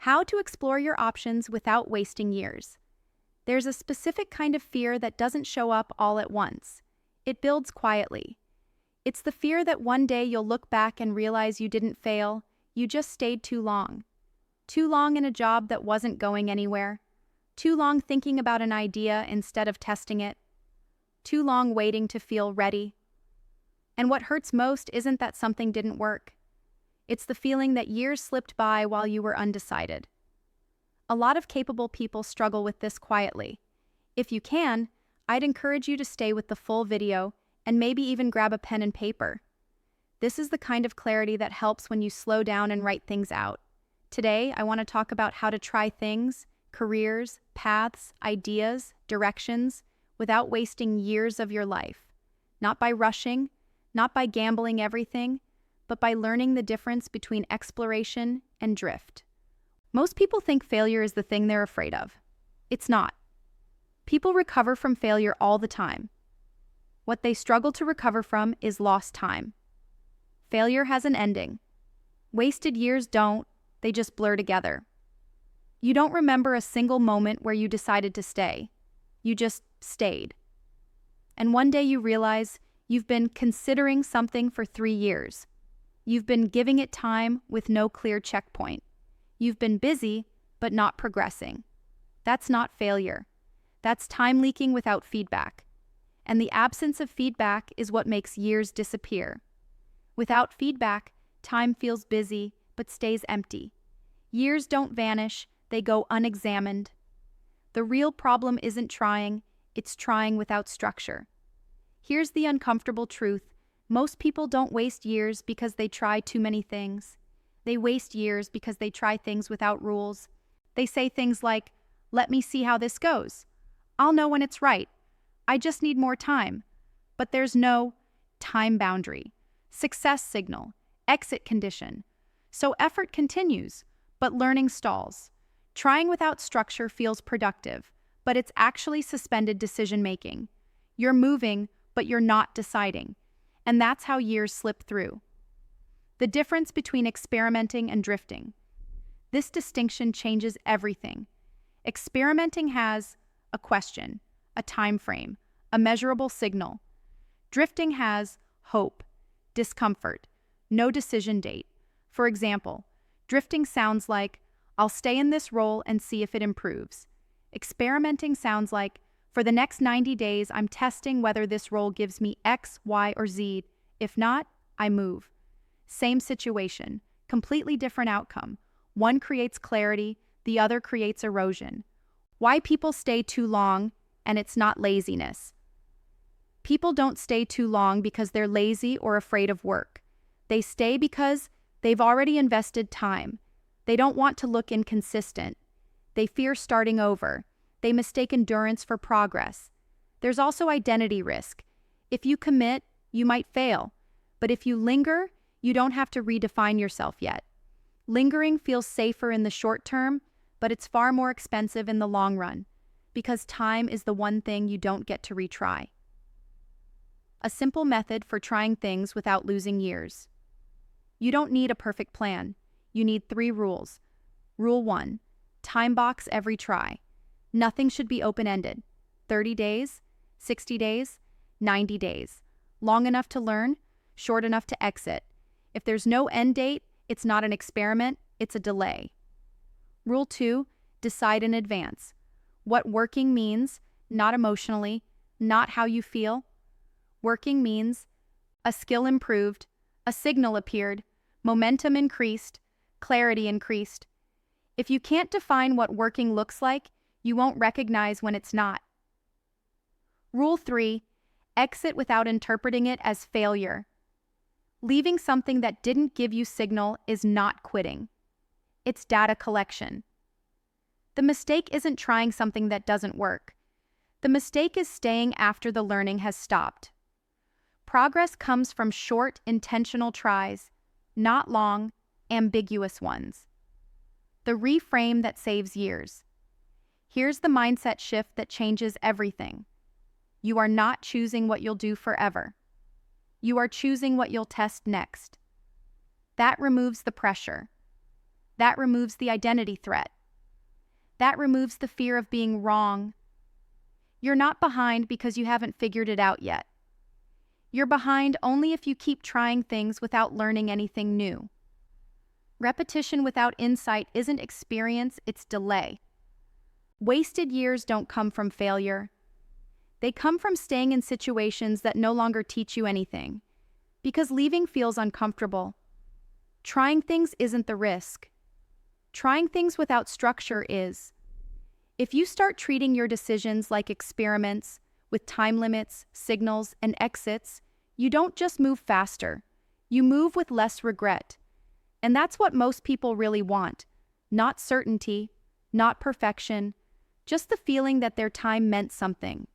How to explore your options without wasting years. There's a specific kind of fear that doesn't show up all at once. It builds quietly. It's the fear that one day you'll look back and realize you didn't fail, you just stayed too long. Too long in a job that wasn't going anywhere. Too long thinking about an idea instead of testing it. Too long waiting to feel ready. And what hurts most isn't that something didn't work. It's the feeling that years slipped by while you were undecided. A lot of capable people struggle with this quietly. If you can, I'd encourage you to stay with the full video and maybe even grab a pen and paper. This is the kind of clarity that helps when you slow down and write things out. Today, I want to talk about how to try things, careers, paths, ideas, directions, without wasting years of your life. Not by rushing, not by gambling everything, but by learning the difference between exploration and drift. Most people think failure is the thing they're afraid of. It's not. People recover from failure all the time. What they struggle to recover from is lost time. Failure has an ending. Wasted years don't, they just blur together. You don't remember a single moment where you decided to stay. You just stayed. And one day you realize you've been considering something for 3 years. You've been giving it time with no clear checkpoint. You've been busy, but not progressing. That's not failure. That's time leaking without feedback. And the absence of feedback is what makes years disappear. Without feedback, time feels busy, but stays empty. Years don't vanish, they go unexamined. The real problem isn't trying, it's trying without structure. Here's the uncomfortable truth. Most people don't waste years because they try too many things. They waste years because they try things without rules. They say things like, "Let me see how this goes. I'll know when it's right. I just need more time." But there's no time boundary, success signal, exit condition. So effort continues, but learning stalls. Trying without structure feels productive, but it's actually suspended decision-making. You're moving, but you're not deciding. And that's how years slip through. The difference between experimenting and drifting. This distinction changes everything. Experimenting has a question, a time frame, a measurable signal. Drifting has hope, discomfort, no decision date. For example, drifting sounds like, "I'll stay in this role and see if it improves." Experimenting sounds like, "For the next 90 days, I'm testing whether this role gives me X, Y, or Z. If not, I move." Same situation, completely different outcome. One creates clarity, the other creates erosion. Why people stay too long, and it's not laziness. People don't stay too long because they're lazy or afraid of work. They stay because they've already invested time. They don't want to look inconsistent. They fear starting over. They mistake endurance for progress. There's also identity risk. If you commit, you might fail. But if you linger, you don't have to redefine yourself yet. Lingering feels safer in the short term, but it's far more expensive in the long run, because time is the one thing you don't get to retry. A simple method for trying things without losing years. You don't need a perfect plan. You need 3 rules. Rule 1, time box every try. Nothing should be open-ended. 30 days, 60 days, 90 days. Long enough to learn, short enough to exit. If there's no end date, it's not an experiment, it's a delay. Rule 2, decide in advance. What working means, not emotionally, not how you feel. Working means a skill improved, a signal appeared, momentum increased, clarity increased. If you can't define what working looks like, you won't recognize when it's not. Rule 3, exit without interpreting it as failure. Leaving something that didn't give you signal is not quitting. It's data collection. The mistake isn't trying something that doesn't work. The mistake is staying after the learning has stopped. Progress comes from short, intentional tries, not long, ambiguous ones. The reframe that saves years. Here's the mindset shift that changes everything. You are not choosing what you'll do forever. You are choosing what you'll test next. That removes the pressure. That removes the identity threat. That removes the fear of being wrong. You're not behind because you haven't figured it out yet. You're behind only if you keep trying things without learning anything new. Repetition without insight isn't experience, it's delay. Wasted years don't come from failure. They come from staying in situations that no longer teach you anything, because leaving feels uncomfortable. Trying things isn't the risk. Trying things without structure is. If you start treating your decisions like experiments, with time limits, signals, and exits, you don't just move faster, you move with less regret. And that's what most people really want. Not certainty, not perfection, just the feeling that their time meant something.